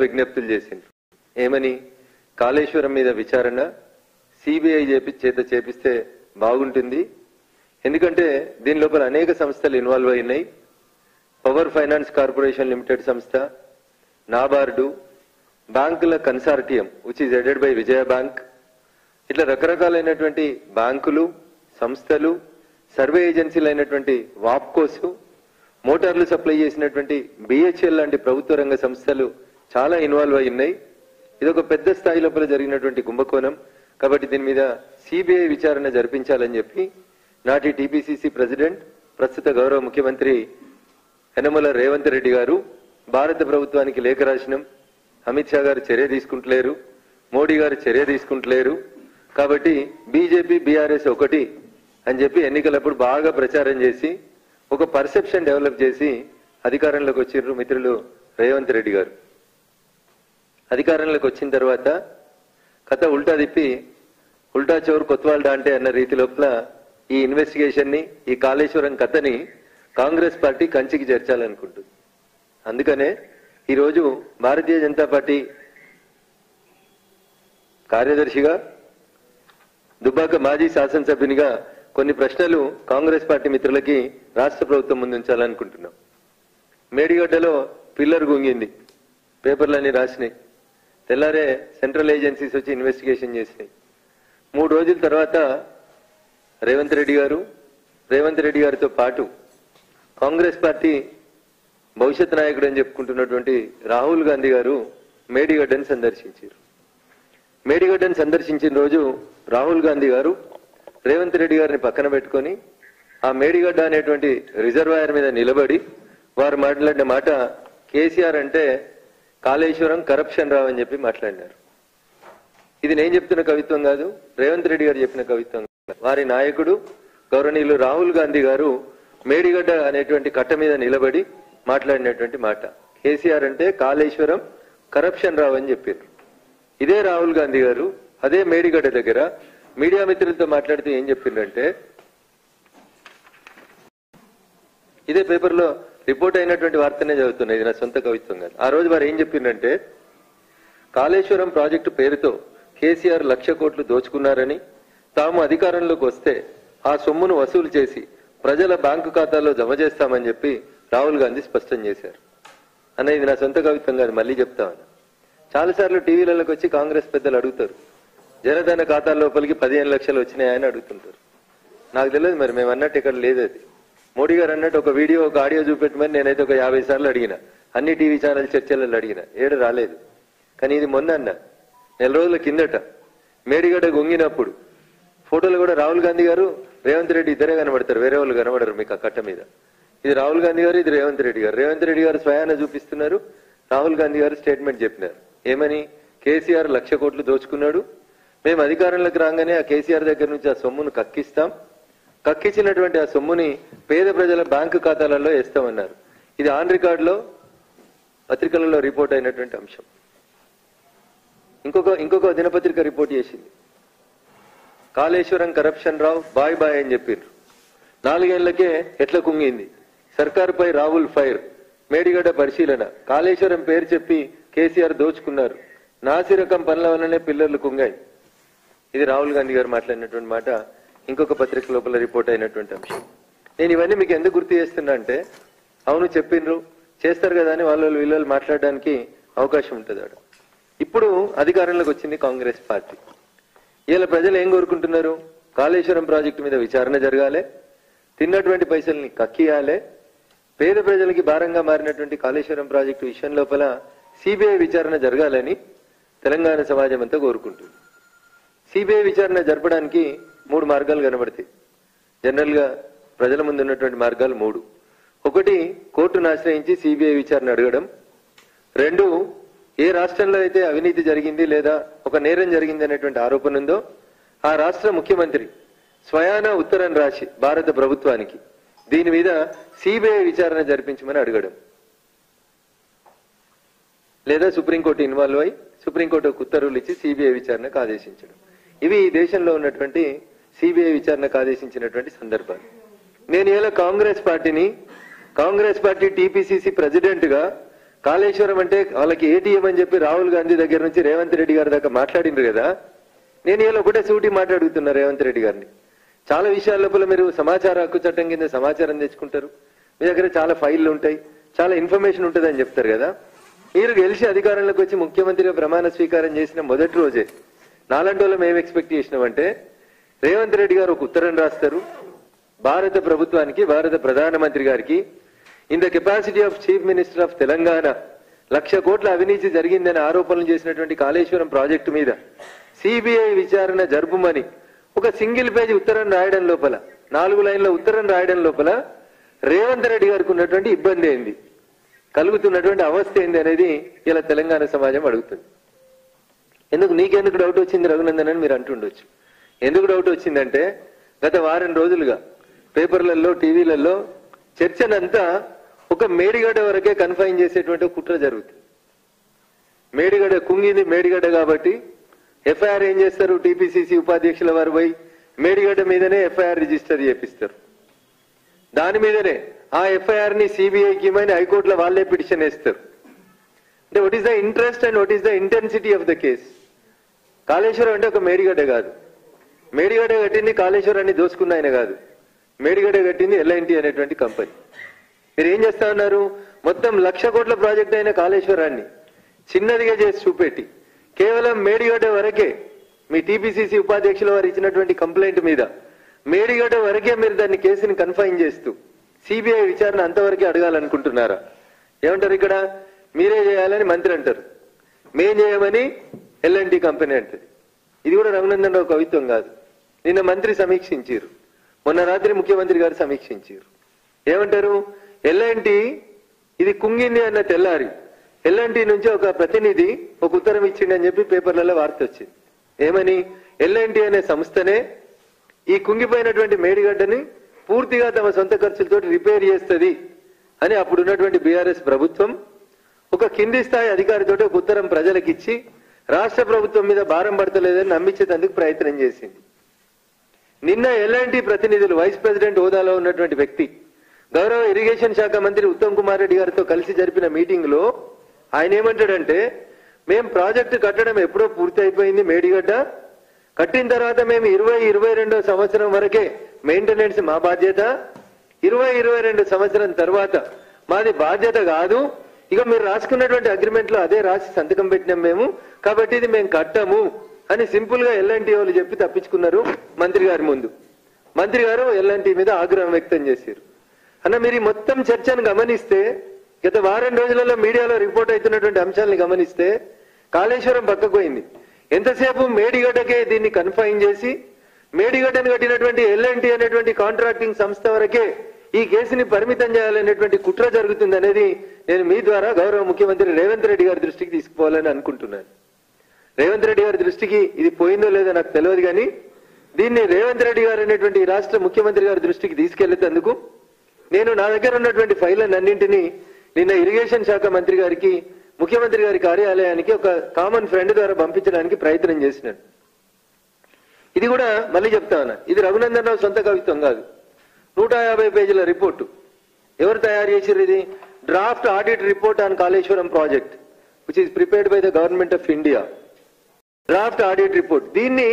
విజ్ఞప్తులు చేసిండ్రు. ఏమని? కాళేశ్వరం మీద విచారణ సిబిఐ చేత చేపిస్తే బాగుంటుంది. ఎందుకంటే దీని లోపల అనేక సంస్థలు ఇన్వాల్వ్ అయినాయి. పవర్ ఫైనాన్స్ కార్పొరేషన్ లిమిటెడ్ సంస్థ, నాబార్డు, బ్యాంకుల consortium which is headed by Vijaya bank, ఇట్లా రకరకాలైనటువంటి బ్యాంకులు, సంస్థలు, సర్వే ఏజెన్సీలు అయినటువంటి వాప్కోస్, మోటార్లు సప్లై చేసినటువంటి బిహెచ్ఎల్ లాంటి ప్రభుత్వ రంగ సంస్థలు చాలా ఇన్వాల్వ్ అయి ఉన్నాయి. ఇదొక పెద్ద స్థాయి లోపల జరిగినటువంటి కుంభకోణం. కాబట్టి దీని మీద సిబిఐ విచారణ జరిపించాలని చెప్పి నాటి టీపీసీసీ ప్రెసిడెంట్, ప్రస్తుత గౌరవ ముఖ్యమంత్రి యనమల రేవంత్ రెడ్డి గారు భారత ప్రభుత్వానికి లేఖ రాసినాం. అమిత్ షా గారు చర్య తీసుకుంటలేరు, మోడీ గారు చర్య తీసుకుంటలేరు. కాబట్టి బీజేపీ బీఆర్ఎస్ ఒకటి అని చెప్పి ఎన్నికలప్పుడు బాగా ప్రచారం చేసి ఒక పర్సెప్షన్ డెవలప్ చేసి అధికారంలోకి వచ్చిర్రు మిత్రులు రేవంత్ రెడ్డి గారు. అధికారంలోకి వచ్చిన తర్వాత కథ ఉల్టా తిప్పి ఉల్టా చోర్ కొత్వాల్ డాంటే అన్న రీతి లోపల ఈ ఇన్వెస్టిగేషన్ ని, ఈ కాళేశ్వరం కథని కాంగ్రెస్ పార్టీ కంచికి చేర్చాలనుకుంటుంది. అందుకనే ఈరోజు భారతీయ జనతా పార్టీ కార్యదర్శిగా, దుబ్బాక మాజీ శాసనసభ్యునిగా కొన్ని ప్రశ్నలు కాంగ్రెస్ పార్టీ మిత్రులకి రాష్ట్ర ప్రభుత్వం ముందు ఉంచాలనుకుంటున్నాం. మేడిగడ్డలో పిల్లర్ గుంగింది, పేపర్లన్నీ రాసినాయి. తెల్లారే సెంట్రల్ ఏజెన్సీస్ వచ్చి ఇన్వెస్టిగేషన్ చేసినాయి. 3 రోజుల తర్వాత రేవంత్ రెడ్డి గారితో పాటు కాంగ్రెస్ పార్టీ భవిష్యత్ నాయకుడు అని చెప్పుకుంటున్నటువంటి రాహుల్ గాంధీ గారు మేడిగడ్డను సందర్శించారు. మేడిగడ్డను సందర్శించిన రోజు రాహుల్ గాంధీ గారు రేవంత్ రెడ్డి గారిని పక్కన పెట్టుకొని ఆ మేడిగడ్డ అనేటువంటి రిజర్వాయర్ మీద నిలబడి వారు మాట్లాడిన మాట, కేసీఆర్ అంటే కాళేశ్వరం కరప్షన్ రావు అని చెప్పి మాట్లాడినారు. ఇది నేను చెప్తున్న కవిత్వం కాదు, రేవంత్ రెడ్డి గారు చెప్పిన కవిత్వం. వారి నాయకుడు గౌరవనీయులు రాహుల్ గాంధీ గారు మేడిగడ్డ అనేటువంటి కట్ట మీద నిలబడి మాట్లాడినటువంటి మాట, కేసీఆర్ అంటే కాళేశ్వరం కరప్షన్ రావు అని చెప్పారు. ఇదే రాహుల్ గాంధీ గారు అదే మేడిగడ్డ దగ్గర మీడియా మిత్రులతో మాట్లాడుతూ ఏం చెప్పిందంటే, ఇదే పేపర్లో రిపోర్ట్ అయినటువంటి వార్తనే చదువుతున్నా, ఇది నా సొంత కవిత్వం కాదు. ఆ రోజు వారు ఏం చెప్పిందంటే, కాళేశ్వరం ప్రాజెక్టు పేరుతో కేసీఆర్ 1,00,000 కోట్లు దోచుకున్నారని, తాము అధికారంలోకి వస్తే ఆ సొమ్మును వసూలు చేసి ప్రజల బ్యాంకు ఖాతాల్లో జమ చేస్తామని చెప్పి రాహుల్ గాంధీ స్పష్టం చేశారు. అన్న ఇది నా సొంత కవిత్వం కాదు, మళ్ళీ చెప్తామన్న. చాలాసార్లు టీవీలలోకి వచ్చి కాంగ్రెస్ పెద్దలు అడుగుతారు, జనధన ఖాతాల లోపలికి 15 లక్షలు వచ్చినాయని అడుగుతుంటారు. నాకు తెలియదు మరి, మేము అన్నట్టు ఇక్కడ లేదు. అది మోడీ గారు అన్నట్టు ఒక వీడియో, ఒక ఆడియో చూపెట్టమని నేనైతే ఒక 50 సార్లు అడిగిన, అన్ని టీవీ ఛానల్ చర్చలలో అడిగిన, ఏడు రాలేదు. కానీ ఇది మొన్న అన్న, 4 రోజుల కిందట మేడిగడ్డ గొంగినప్పుడు ఫోటోలు కూడా రాహుల్ గాంధీ గారు రేవంత్ రెడ్డి ఇద్దరే కనబడతారు, వేరే వాళ్ళు కనబడరు మీకు ఆ కట్ట మీద. ఇది రాహుల్ గాంధీ గారు, ఇది రేవంత్ రెడ్డి గారు. రేవంత్ రెడ్డి గారు స్వయాన చూపిస్తున్నారు, రాహుల్ గాంధీ గారు స్టేట్మెంట్ చెప్పినారు. ఏమని? కేసీఆర్ 1,00,000 కోట్లు దోచుకున్నాడు, మేము అధికారంలోకి రాగానే ఆ కేసీఆర్ దగ్గర నుంచి ఆ సొమ్మును కక్కిస్తాం, కక్కించినటువంటి ఆ సొమ్ముని పేద ప్రజల బ్యాంకు ఖాతాలలో వేస్తామన్నారు. ఇది ఆన్ రికార్డులో పత్రికలలో రిపోర్ట్ అయినటువంటి అంశం. ఇంకొక దినపత్రిక రిపోర్ట్ చేసింది, కాళేశ్వరం కరప్షన్ రావు బాయ్ బాయ్ అని చెప్పిండ్రు. 4 ఏళ్లకే ఎట్లా కుంగింది, సర్కారుపై రాహుల్ ఫైర్, మేడిగడ్డ పరిశీలన, కాళేశ్వరం పేరు చెప్పి కేసీఆర్ దోచుకున్నారు, నాసిరకం పనుల వల్లనే పిల్లర్లు కుంగాయి. ఇది రాహుల్ గాంధీ గారు మాట్లాడినటువంటి మాట, ఇంకొక పత్రిక లోపల రిపోర్ట్ అయినటువంటి అంశం. నేను ఇవన్నీ మీకు ఎందుకు గుర్తు చేస్తున్నా అంటే, అవును చెప్పిండ్రు, చేస్తారు కదా అని వాళ్ళు వీళ్ళు మాట్లాడడానికి అవకాశం ఉంటుంది. ఇప్పుడు అధికారంలోకి వచ్చింది కాంగ్రెస్ పార్టీ. ఇలా ప్రజలు ఏం కోరుకుంటున్నారు? కాళేశ్వరం ప్రాజెక్టు మీద విచారణ జరగాలి, తిన్నటువంటి పైసల్ని కక్కియాలి, పేద ప్రజలకి భారంగా మారినటువంటి కాళేశ్వరం ప్రాజెక్టు విషయం లోపల సిబిఐ విచారణ జరగాలని తెలంగాణ సమాజం అంతా కోరుకుంటుంది. సిబిఐ విచారణ జరపడానికి 3 మార్గాలు కనబడతాయి. జనరల్ గా ప్రజల ముందు ఉన్నటువంటి మార్గాలు 3. 1, కోర్టును ఆశ్రయించి సిబిఐ విచారణ అడగడం. 2, ఏ రాష్ట్రంలో అయితే అవినీతి జరిగింది లేదా ఒక నేరం జరిగింది అనేటువంటి ఆరోపణ ఉందో ఆ రాష్ట్ర ముఖ్యమంత్రి స్వయాన ఉత్తరం రాసి భారత ప్రభుత్వానికి దీని మీద సిబిఐ విచారణ జరిపించమని అడగడం, లేదా సుప్రీంకోర్టు ఇన్వాల్వ్ అయి సుప్రీంకోర్టు ఉత్తర్వులు ఇచ్చి సిబిఐ విచారణకు ఆదేశించడం. ఇవి ఈ దేశంలో ఉన్నటువంటి సిబిఐ విచారణకు ఆదేశించినటువంటి సందర్భాలు. నేను ఇలా కాంగ్రెస్ పార్టీ టీపీసీసీ ప్రెసిడెంట్ గా కాళేశ్వరం అంటే వాళ్ళకి ఏటీఎం అని చెప్పి రాహుల్ గాంధీ దగ్గర నుంచి రేవంత్ రెడ్డి గారి దాకా మాట్లాడిండ్రు కదా. నేను ఇలా ఒకటే సూటి మాట్లాడుతున్నా రేవంత్ రెడ్డి గారిని. చాలా విషయాల లోపల మీరు సమాచార హక్కు చట్టం కింద సమాచారం తెచ్చుకుంటారు, మీ దగ్గర చాలా ఫైళ్లు ఉంటాయి, చాలా ఇన్ఫర్మేషన్ ఉంటుంది అని చెప్తారు కదా. మీరు గెలిచి అధికారంలోకి వచ్చి ముఖ్యమంత్రిగా ప్రమాణ స్వీకారం చేసిన మొదటి రోజే నాలాంటి వాళ్ళం ఏం ఎక్స్పెక్ట్ చేసినామంటే రేవంత్ రెడ్డి గారు ఒక ఉత్తరం రాస్తారు భారత ప్రభుత్వానికి, భారత ప్రధానమంత్రి గారికి, in the capacity of chief minister of Telangana 1,00,000 కోట్ల అవినీతి జరిగిందని ఆరోపణలు చేసినటువంటి కాళేశ్వరం ప్రాజెక్టు మీద సిబిఐ విచారణ జరుపుమని ఒక సింగిల్ పేజీ ఉత్తరం రాయడం లోపల, 4 లైన్ల ఉత్తరం రాయడం లోపల రేవంత్ రెడ్డి గారికి ఉన్నటువంటి ఇబ్బంది ఏంది, కలుగుతున్నటువంటి అవస్థ ఏంది అనేది ఇలా తెలంగాణ సమాజం అడుగుతుంది. నీకెందుకు డౌట్ వచ్చింది రఘునందన్ అని మీరు అంటుండొచ్చు. ఎందుకు డౌట్ వచ్చిందంటే గత వారం రోజులుగా పేపర్లలో, టీవీలలో చర్చనంతా ఒక మేడిగడ్డ వరకే కన్ఫైన్ చేసేటువంటి కుట్ర జరుగుతుంది. మేడిగడ్డ కుంగింది మేడిగడ్డ కాబట్టి ఎఫ్ఐఆర్ ఏం చేస్తారు, టీపీసీసీ ఉపాధ్యక్షుల వారు పోయి మేడిగడ్డ మీదనే ఎఫ్ఐఆర్ రిజిస్టర్ చేపిస్తారు. దాని మీదనే ఆ ఎఫ్ఐఆర్ ని సిబిఐకి ఇవ్వని హైకోర్టులో వాళ్ళే పిటిషన్ వేస్తారు. అంటే what is the interest and what is the intensity of the case. Kaleshwaram అంటే ఒక మేడిగడ్డ కాదు, మేడిగడ్డ కట్టింది కాళేశ్వరాన్ని దోసుకున్న ఆయన కాదు, మేడిగడ్డ కట్టింది ఎల్ఐన్టీ అనేటువంటి కంపెనీ. మీరు ఏం చేస్తా ఉన్నారు, మొత్తం 1,00,000 కోట్ల ప్రాజెక్ట్ అయిన కాళేశ్వరాన్ని చిన్నదిగా చేసి చూపెట్టి కేవలం మేడిగడ్డ వరకే మీ టీపీసీసీ ఉపాధ్యక్షుల వారు ఇచ్చినటువంటి కంప్లైంట్ మీద మేడిగడ్డ వరకే మీరు దాన్ని కేసుని కన్ఫైన్ చేస్తూ సిబిఐ విచారణ అంతవరకే అడగాలనుకుంటున్నారా? ఏమంటారు, ఇక్కడ మీరే చేయాలని మంత్రి అంటారు, మేం చేయమని ఎల్ఎన్టీ కంపెనీ అంటది. ఇది కూడా రఘునందన్ రావు కవిత్వం కాదు. నిన్న మంత్రి సమీక్షించారు, మొన్న రాత్రి ముఖ్యమంత్రి గారు సమీక్షించారు. ఏమంటారు, ఎల్ఎన్టీ ఇది కుంగింది అన్న తెల్లారి ఎల్ఎన్టీ నుంచి ఒక ప్రతినిధి ఒక ఉత్తరం ఇచ్చిండని చెప్పి పేపర్లలో వార్త వచ్చింది. ఏమని, ఎల్ఎన్టీ అనే సంస్థనే ఈ కుంగిపోయినటువంటి మేడిగడ్డని పూర్తిగా తమ సొంత ఖర్చులతో రిపేర్ చేస్తుంది అని అప్పుడున్నటువంటి బీఆర్ఎస్ ప్రభుత్వం ఒక కింది స్థాయి అధికారితో ఒక ఉత్తరం ప్రజలకు ఇచ్చి రాష్ట్ర ప్రభుత్వం మీద భారం పడతలేదని నమ్మించేందుకు ప్రయత్నం చేసింది. నిన్న ఎల్ఎన్టీ ప్రతినిధులు వైస్ ప్రెసిడెంట్ హోదాలో ఉన్నటువంటి వ్యక్తి గౌరవ ఇరిగేషన్ శాఖ మంత్రి ఉత్తమ్ కుమార్ రెడ్డి గారితో కలిసి జరిపిన మీటింగ్ లో ఆయన ఏమంటాడంటే, మేం ప్రాజెక్టు కట్టడం ఎప్పుడో పూర్తి అయిపోయింది, మేడిగడ్డ కట్టిన తర్వాత మేము 2022 సంవత్సరం వరకే మెయింటెనెన్స్ మా బాధ్యత, 2022 సంవత్సరం తర్వాత మాది బాధ్యత కాదు, ఇక మీరు రాసుకున్నటువంటి అగ్రిమెంట్ లో అదే రాసి సంతకం పెట్టినాం మేము, కాబట్టి ఇది మేము కట్టము అని సింపుల్ గా ఎల్ఎన్టీ వాళ్ళు చెప్పి తప్పించుకున్నారు మంత్రి గారి ముందు. మంత్రి గారు ఎల్ఎన్టీ మీద ఆగ్రహం వ్యక్తం చేశారు. అన్న మీరు ఈ మొత్తం చర్చను గమనిస్తే, గత వారం రోజులలో మీడియాలో రిపోర్ట్ అవుతున్నటువంటి అంశాలను గమనిస్తే కాళేశ్వరం పక్కకు పోయింది. ఎంతసేపు మేడిగడ్డకే దీన్ని కన్ఫైన్ చేసి మేడిగడ్డను కట్టినటువంటి ఎల్ఎన్టీ అనేటువంటి కాంట్రాక్టింగ్ సంస్థ వరకే ఈ కేసుని పరిమితం చేయాలనేటువంటి కుట్ర జరుగుతుంది అనేది నేను మీ ద్వారా గౌరవ ముఖ్యమంత్రి రేవంత్ రెడ్డి గారి దృష్టికి తీసుకుపోవాలని అనుకుంటున్నాను. రేవంత్ రెడ్డి గారి దృష్టికి ఇది పోయిందో లేదో నాకు తెలియదు, కానీ దీన్ని రేవంత్ రెడ్డి గారు అనేటువంటి రాష్ట్ర ముఖ్యమంత్రి గారి దృష్టికి తీసుకెళ్లేందుకు నేను నా దగ్గర ఉన్నటువంటి ఫైళ్లను అన్నింటినీ నిన్న ఇరిగేషన్ శాఖ మంత్రి గారికి, ముఖ్యమంత్రి గారి కార్యాలయానికి ఒక కామన్ ఫ్రెండ్ ద్వారా పంపించడానికి ప్రయత్నం చేసినాను. ఇది కూడా మళ్ళీ చెప్తా ఉన్నా, ఇది రఘునందన్ రావు సొంత కవిత్వం కాదు, 150 పేజీల రిపోర్టు. ఎవరు తయారు చేసిర్రు ఇది? Draft audit report on Kaleshwaram project which is prepared by the government of India. Draft audit report, దీన్ని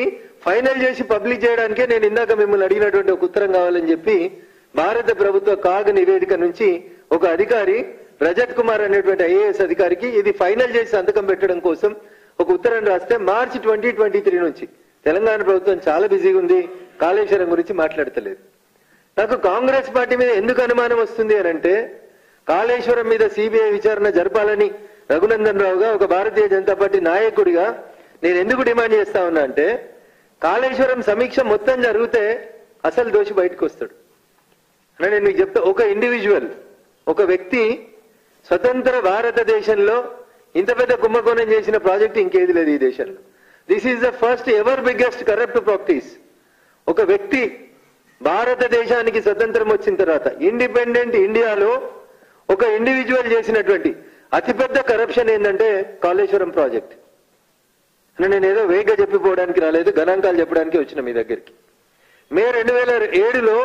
ఫైనల్ చేసి పబ్లిక్ చేయడానికే నేను ఇందాక మిమ్మల్ని అడిగినటువంటి ఒక ఉత్తరం కావాలని చెప్పి భారత ప్రభుత్వ కాగ్ నివేదిక నుంచి ఒక అధికారి రజత్ కుమార్ అనేటువంటి ఐఏఎస్ అధికారికి ఇది ఫైనల్ చేసి సంతకం పెట్టడం కోసం ఒక ఉత్తరం రాస్తే మార్చి 2023 నుంచి తెలంగాణ ప్రభుత్వం చాలా బిజీగా ఉంది, కాళేశ్వరం గురించి మాట్లాడతలేదు. నాకు కాంగ్రెస్ పార్టీ మీద ఎందుకు అనుమానం వస్తుంది అని అంటే, కాళేశ్వరం మీద సిబిఐ విచారణ జరపాలని రఘునందన్ రావుగా ఒక భారతీయ జనతా పార్టీ నాయకుడిగా నేను ఎందుకు డిమాండ్ చేస్తా ఉన్నా అంటే, కాళేశ్వరం సమీక్ష మొత్తం జరిగితే అసలు దోషి బయటకు వస్తాడు. నేను మీకు చెప్తా, ఒక ఇండివిజువల్, ఒక వ్యక్తి స్వతంత్ర భారతదేశంలో ఇంత పెద్ద కుంభకోణం చేసిన ప్రాజెక్ట్ ఇంకేది లేదు ఈ దేశంలో. This is the first ever biggest corrupt practice. ఒక వ్యక్తి భారతదేశానికి స్వతంత్రం వచ్చిన తర్వాత ఇండిపెండెంట్ ఇండియాలో ఒక ఇండివిజువల్ చేసినటువంటి అతిపెద్ద కరప్షన్ ఏంటంటే కాళేశ్వరం ప్రాజెక్ట్. నేను ఏదో వేగంగా చెప్పిపోవడానికి రాలేదు, గణాంకాలు చెప్పడానికి వచ్చిన మీ దగ్గరికి. మే 2007లో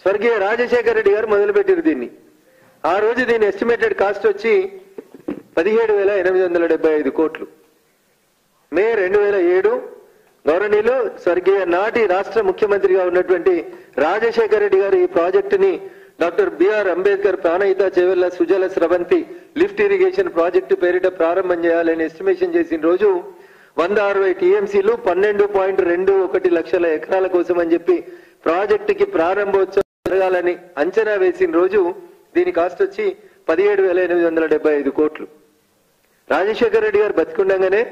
స్వర్గీయ రాజశేఖర రెడ్డి గారు మొదలుపెట్టారు దీన్ని. ఆ రోజు దీని ఎస్టిమేటెడ్ కాస్ట్ వచ్చి 17,875 కోట్లు. మే 2007 గౌరవనీయులు స్వర్గీయ నాటి రాష్ట్ర ముఖ్యమంత్రిగా ఉన్నటువంటి రాజశేఖర రెడ్డి గారు ఈ ప్రాజెక్టుని doctor BR Ambedkar Pranahita Chevella Sujala Sravanthi lift irrigation project పేరిట ప్రారంభం చేయాలని ఎస్టిమేషన్ చేసిన రోజు 160 టీఎంసీలు 12.21 లక్షల ఎకరాల కోసం అని చెప్పి ప్రాజెక్టుకి ప్రారంభోత్సవం జరగాలని అంచనా వేసిన రోజు దీని కాస్ట్ వచ్చి 17,875 కోట్లు. రాజశేఖర రెడ్డి గారు బతికుండగానే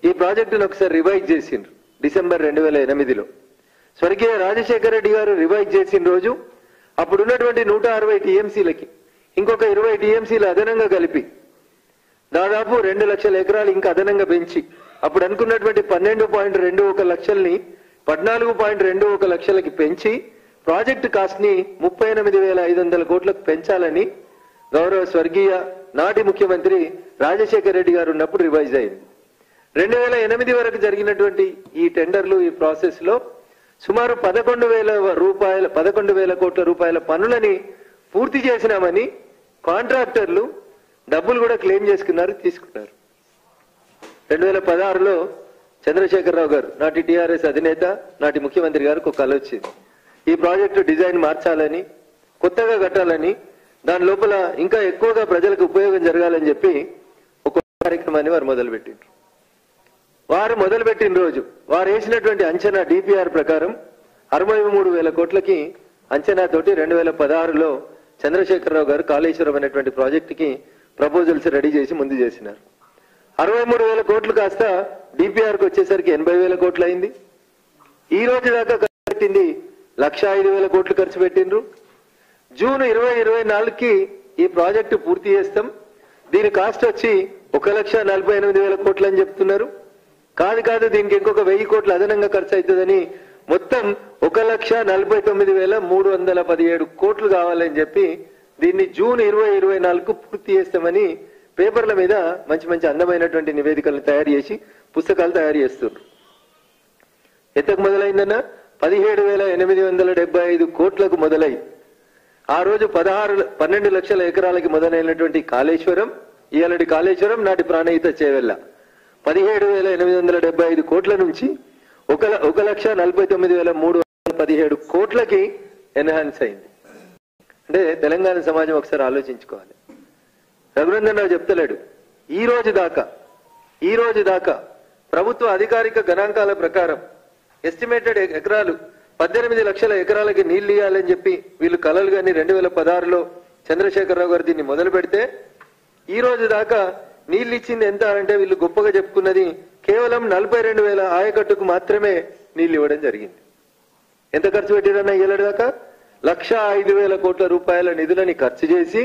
ఈ ప్రాజెక్టును ఒకసారి రివైజ్ చేసిండ్రు డిసెంబర్ 2008లో. స్వర్గీయ రాజశేఖర రెడ్డి గారు రివైజ్ చేసిన రోజు అప్పుడున్నటువంటి 160 టీఎంసీలకి ఇంకొక 20 టీఎంసీలు అదనంగా కలిపి దాదాపు 2 లక్షల ఎకరాలు ఇంకా అదనంగా పెంచి అప్పుడు అనుకున్నటువంటి 12.21 లక్షల్ని 14.21 లక్షలకి పెంచి ప్రాజెక్టు కాస్ట్ ని 38,500 కోట్లకు పెంచాలని గౌరవ స్వర్గీయ నాటి ముఖ్యమంత్రి రాజశేఖర రెడ్డి గారు ఉన్నప్పుడు రివైజ్ అయింది. 2008 వరకు జరిగినటువంటి ఈ టెండర్లు ఈ ప్రాసెస్ లో సుమారు 11,000 కోట్ల రూపాయల పనులని పూర్తి చేసినామని కాంట్రాక్టర్లు డబ్బులు కూడా క్లెయిమ్ చేసుకున్నారు, తీసుకున్నారు. 2016లో చంద్రశేఖరరావు గారు నాటి టిఆర్ఎస్ అధినేత నాటి ముఖ్యమంత్రి గారికి ఒక కల వచ్చింది. ఈ ప్రాజెక్టు డిజైన్ మార్చాలని, కొత్తగా కట్టాలని, దాని లోపల ఇంకా ఎక్కువగా ప్రజలకు ఉపయోగం జరగాలని చెప్పి ఒక కార్యక్రమాన్ని వారు మొదలుపెట్టిండ్రు. వారు మొదలుపెట్టిన రోజు వారు వేసినటువంటి అంచనా డిపిఆర్ ప్రకారం 63,000 కోట్లకి అంచనాతోటి 2016లో చంద్రశేఖరరావు గారు కాళేశ్వరం అనేటువంటి ప్రాజెక్టుకి ప్రపోజల్స్ రెడీ చేసి ముందు చేసినారు. 63,000 కోట్లు కాస్త డిపిఆర్కి వచ్చేసరికి 80,000 కోట్లు అయింది. ఈ రోజు దాకా ఖర్చు పెట్టింది 105,000 కోట్లు ఖర్చు పెట్టిండ్రు. జూన్ 2024కి ఈ ప్రాజెక్టు పూర్తి చేస్తాం, దీని కాస్ట్ వచ్చి 1,48,000 కోట్లు అని చెప్తున్నారు. కాదు దీనికి ఇంకొక 1,000 కోట్లు అదనంగా ఖర్చు అవుతుందని మొత్తం 1,49,317 కోట్లు కావాలని చెప్పి దీన్ని జూన్ 2024కు పూర్తి చేస్తామని పేపర్ల మీద మంచి మంచి అందమైనటువంటి నివేదికలు తయారు చేసి పుస్తకాలు తయారు చేస్తున్నారు. ఎంతకు మొదలైందన్న 17,875 కోట్లకు మొదలై ఆ రోజు 12 లక్షల ఎకరాలకి మొదలైనటువంటి కాళేశ్వరం, ఇయాలటి కాళేశ్వరం నాటి ప్రాణహిత చేవెళ్ల 17,875 కోట్ల నుంచి 1,49,317 కోట్లకి ఎన్హాన్స్ అయింది. అంటే తెలంగాణ సమాజం ఒకసారి ఆలోచించుకోవాలి. రఘునందన్ రావు చెప్తలేడు, ఈ రోజు దాకా ప్రభుత్వ అధికారిక గణాంకాల ప్రకారం ఎస్టిమేటెడ్ ఎకరాలు 18 లక్షల ఎకరాలకి నీళ్లు ఇవ్వాలని చెప్పి వీళ్ళు కలలు కానీ 2016లో చంద్రశేఖరరావు గారు దీన్ని మొదలు పెడితే ఈ రోజు దాకా నీళ్లు ఇచ్చింది ఎంత అంటే వీళ్ళు గొప్పగా చెప్పుకున్నది కేవలం 42,000 ఆయకట్టుకు మాత్రమే నీళ్లు ఇవ్వడం జరిగింది. ఎంత ఖర్చు పెట్టారన్నా ఇయ్యలేడు దాకా 105,000 కోట్ల రూపాయల నిధులని ఖర్చు చేసి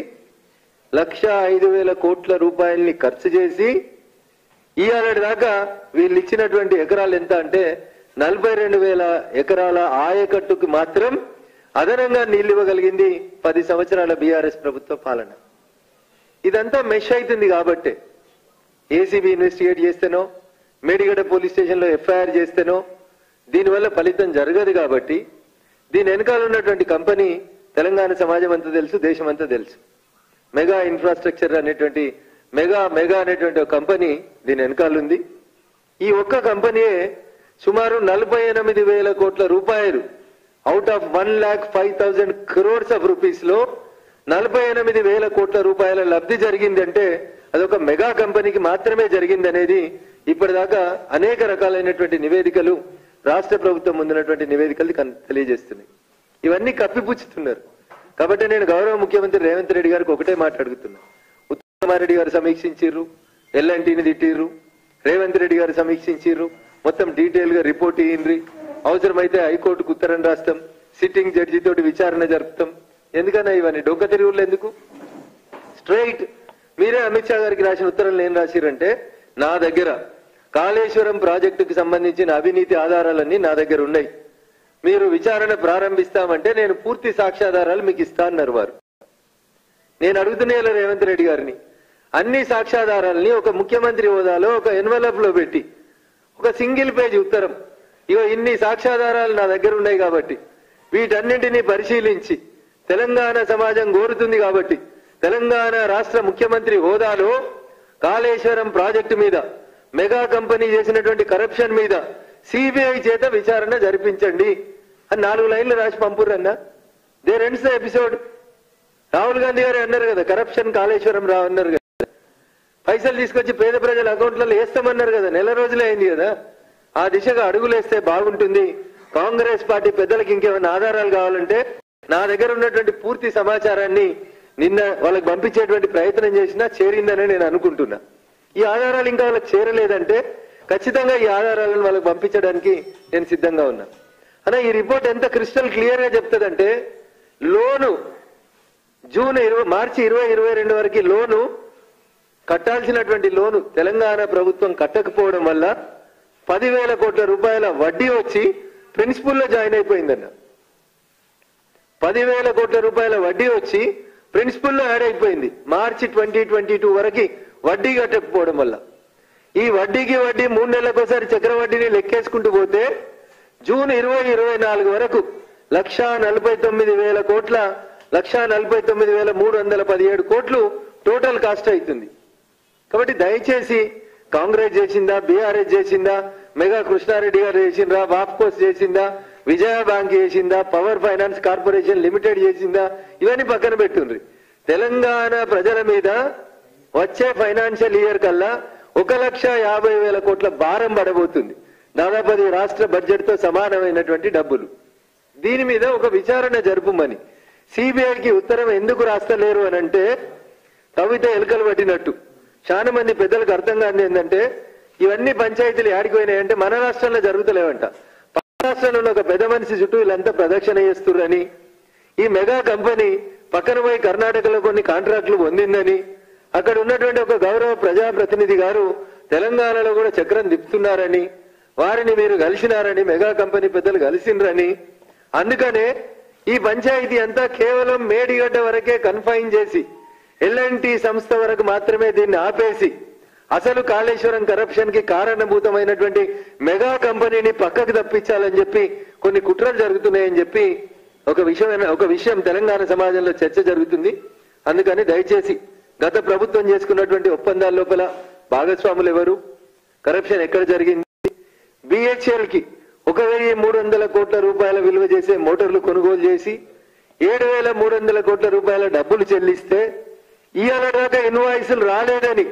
105,000 కోట్ల రూపాయలని ఖర్చు చేసి ఇయ్యాలటి దాకా వీళ్ళు ఇచ్చినటువంటి ఎకరాలు ఎంత అంటే 42,000 ఎకరాల ఆయకట్టుకు మాత్రం అదనంగా నీళ్లు ఇవ్వగలిగింది 10 సంవత్సరాల బీఆర్ఎస్ ప్రభుత్వ పాలన. ఇదంతా మెష్ అవుతుంది కాబట్టి ఏసీబీ ఇన్వెస్టిగేట్ చేస్తేనో మేడిగడ్డ పోలీస్ స్టేషన్ లో ఎఫ్ఐఆర్ చేస్తేనో దీనివల్ల ఫలితం జరగదు. కాబట్టి దీని వెనకాల ఉన్నటువంటి కంపెనీ తెలంగాణ సమాజం అంతా తెలుసు, దేశం అంతా తెలుసు. మెగా ఇన్ఫ్రాస్ట్రక్చర్ అనేటువంటి మెగా అనేటువంటి ఒక కంపెనీ దీని వెనకాల ఉంది. ఈ ఒక్క కంపెనీయే సుమారు 48,000 కోట్ల రూపాయలు out of 1,05,000 crores of rupees లో 48,000 కోట్ల రూపాయల లబ్ధి జరిగిందంటే అదొక మెగా కంపెనీకి మాత్రమే జరిగింది అనేది ఇప్పటిదాకా అనేక రకాలైనటువంటి నివేదికలు రాష్ట్ర ప్రభుత్వం ముందున్నటువంటి నివేదికలు తెలియజేస్తున్నాయి. ఇవన్నీ కప్పిపుచ్చుతున్నారు. కాబట్టి నేను గౌరవ ముఖ్యమంత్రి రేవంత్ రెడ్డి గారికి ఒకటే మాట్లాడుతున్నా. ఉత్తమారెడ్డి గారు సమీక్షించిర్రు, ఎల్ఎన్టీని తిట్టిర్రు, రేవంత్ రెడ్డి గారు సమీక్షించిర్రు, మొత్తం డీటెయిల్ గా రిపోర్ట్ ఇయ్యండి, అవసరమైతే హైకోర్టుకు ఉత్తరం రాస్తాం, సిట్టింగ్ జడ్జి తోటి విచారణ జరుపుతాం. ఎందుకన్నా ఇవన్నీ డొక్క తిరుగుళ్ళు ఎందుకు? స్ట్రైట్ మీరే అమిత్ షా గారికి రాసిన ఉత్తరంలో ఏం రాసిరంటే, నా దగ్గర కాళేశ్వరం ప్రాజెక్టుకు సంబంధించిన అవినీతి ఆధారాలన్నీ నా దగ్గర ఉన్నాయి, మీరు విచారణ ప్రారంభిస్తామంటే నేను పూర్తి సాక్ష్యాధారాలు మీకు ఇస్తా అన్నారు వారు. నేను అడుగుతున్నా రేవంత్ రెడ్డి గారిని, అన్ని సాక్ష్యాధారాలని ఒక ముఖ్యమంత్రి హోదాలో ఒక ఎన్వలప్ లో పెట్టి ఒక సింగిల్ పేజ్ ఉత్తరం, ఇగో ఇన్ని సాక్ష్యాధారాలు నా దగ్గర ఉన్నాయి కాబట్టి వీటన్నింటినీ పరిశీలించి తెలంగాణ సమాజం కోరుతుంది కాబట్టి తెలంగాణ రాష్ట్ర ముఖ్యమంత్రి హోదాలో కాళేశ్వరం ప్రాజెక్టు మీద మెగా కంపెనీ చేసినటువంటి కరప్షన్ మీద సిబిఐ చేత విచారణ జరిపించండి అని 4 లైన్లు రాసి పంపురన్నా. There ends the episode. Rahul Gandhi గారు అన్నారు కదా, కరప్షన్ కాళేశ్వరం రావు అన్నారు కదా, పైసలు తీసుకొచ్చి పేద ప్రజల అకౌంట్లలో వేస్తామన్నారు కదా, నెల రోజులే అయింది కదా. ఆ దిశగా అడుగులేస్తే బాగుంటుంది. కాంగ్రెస్ పార్టీ పెద్దలకు ఇంకేమైనా ఆధారాలు కావాలంటే నా దగ్గర ఉన్నటువంటి పూర్తి సమాచారాన్ని నిన్న వాళ్ళకి పంపించేటువంటి ప్రయత్నం చేసినా చేరిందని నేను అనుకుంటున్నా. ఈ ఆధారాలు ఇంకా వాళ్ళకి చేరలేదంటే ఖచ్చితంగా ఈ ఆధారాలను వాళ్ళకి పంపించడానికి నేను సిద్ధంగా ఉన్నా. అన్నా ఈ రిపోర్ట్ ఎంత క్రిస్టల్ క్లియర్ గా చెప్తుందంటే, లోను మార్చి 2022 వరకు లోను కట్టాల్సినటువంటి లోను తెలంగాణ ప్రభుత్వం కట్టకపోవడం వల్ల 10,000 కోట్ల రూపాయల వడ్డీ వచ్చి ప్రిన్సిపల్లో జాయిన్ అయిపోయిందన్న. 10,000 కోట్ల రూపాయల వడ్డీ వచ్చి ప్రిన్సిపల్లో యాడ్ అయిపోయింది మార్చి 2022 వరకు వడ్డీ కట్టకపోవడం వల్ల. ఈ వడ్డీకి వడ్డీ 3 నెలలకోసారి చక్రవడ్డీని లెక్కేసుకుంటూ పోతే జూన్ 2024 వరకు 1,49,000 కోట్ల 1,49,317 కోట్లు టోటల్ కాస్ట్ అవుతుంది. కాబట్టి దయచేసి కాంగ్రెస్ చేసిందా, బీఆర్ఎస్ చేసిందా, మెగా కృష్ణారెడ్డి గారు చేసిందా, వాప్కోస్ చేసిందా, విజయ బ్యాంక్ చేసిందా, పవర్ ఫైనాన్స్ కార్పొరేషన్ లిమిటెడ్ చేసిందా, ఇవన్నీ పక్కన పెట్టుండ్రి. తెలంగాణ ప్రజల మీద వచ్చే ఫైనాన్షియల్ ఇయర్ కల్లా 1,50,000 కోట్ల భారం పడబోతుంది. దాదాపు అది రాష్ట్ర బడ్జెట్ తో సమానమైనటువంటి డబ్బులు. దీని మీద ఒక విచారణ జరుపుమని సిబిఐకి ఉత్తరం ఎందుకు రాస్తలేరు అని అంటే, కవిత ఎలుకలు పట్టినట్టు. చాలా మంది పెద్దలకు అర్థం కాని ఏంటంటే, ఇవన్నీ పంచాయతీలు ఆడిపోయినాయంటే మన రాష్ట్రంలో జరుగుతలేవంట. పక్క రాష్ట్రంలో ఉన్న ఒక పెద్ద మనిషి చుట్టూ వీళ్ళంతా ప్రదక్షిణ చేస్తుర్రని, ఈ మెగా కంపెనీ పక్కన పోయి కర్ణాటకలో కొన్ని కాంట్రాక్టులు పొందిందని, అక్కడ ఉన్నటువంటి ఒక గౌరవ ప్రజాప్రతినిధి గారు తెలంగాణలో కూడా చక్రం తిప్పుతున్నారని, వారిని మీరు కలిసినారని, మెగా కంపెనీ పెద్దలు కలిసిండ్రని, అందుకనే ఈ పంచాయతీ అంతా కేవలం మేడిగడ్డ వరకే కన్ఫైన్ చేసి ఎల్ఎన్టీ సంస్థ వరకు మాత్రమే దీన్ని ఆపేసి అసలు కాళేశ్వరం కరప్షన్ కి కారణభూతమైనటువంటి మెగా కంపెనీని పక్కకు తప్పించాలని చెప్పి కొన్ని కుట్రలు జరుగుతున్నాయని చెప్పి ఒక విషయం తెలంగాణ సమాజంలో చర్చ జరుగుతుంది. అందుకని దయచేసి గత ప్రభుత్వం చేసుకున్నటువంటి ఒప్పందాల లోపల భాగస్వాములు ఎవరు, కరప్షన్ ఎక్కడ జరిగింది, బిహెచ్ఎల్ కి 1,300 కోట్ల రూపాయల విలువ చేసే మోటార్లు కొనుగోలు చేసి 7,300 కోట్ల రూపాయల డబ్బులు చెల్లిస్తే ఇవాళ దాకా ఇన్వాయిస్లు రాలేదని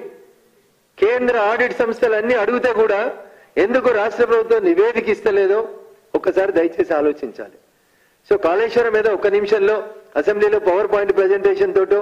కేంద్ర ఆడిట్ సంస్థలన్నీ అడిగితే కూడా ఎందుకు రాష్ట్ర ప్రభుత్వం నివేదిక ఇస్తలేదో ఒక్కసారి దయచేసి ఆలోచించాలి. సో కాళేశ్వరం మీద 1 నిమిషంలో అసెంబ్లీలో పవర్ పాయింట్ ప్రెజెంటేషన్ తోటో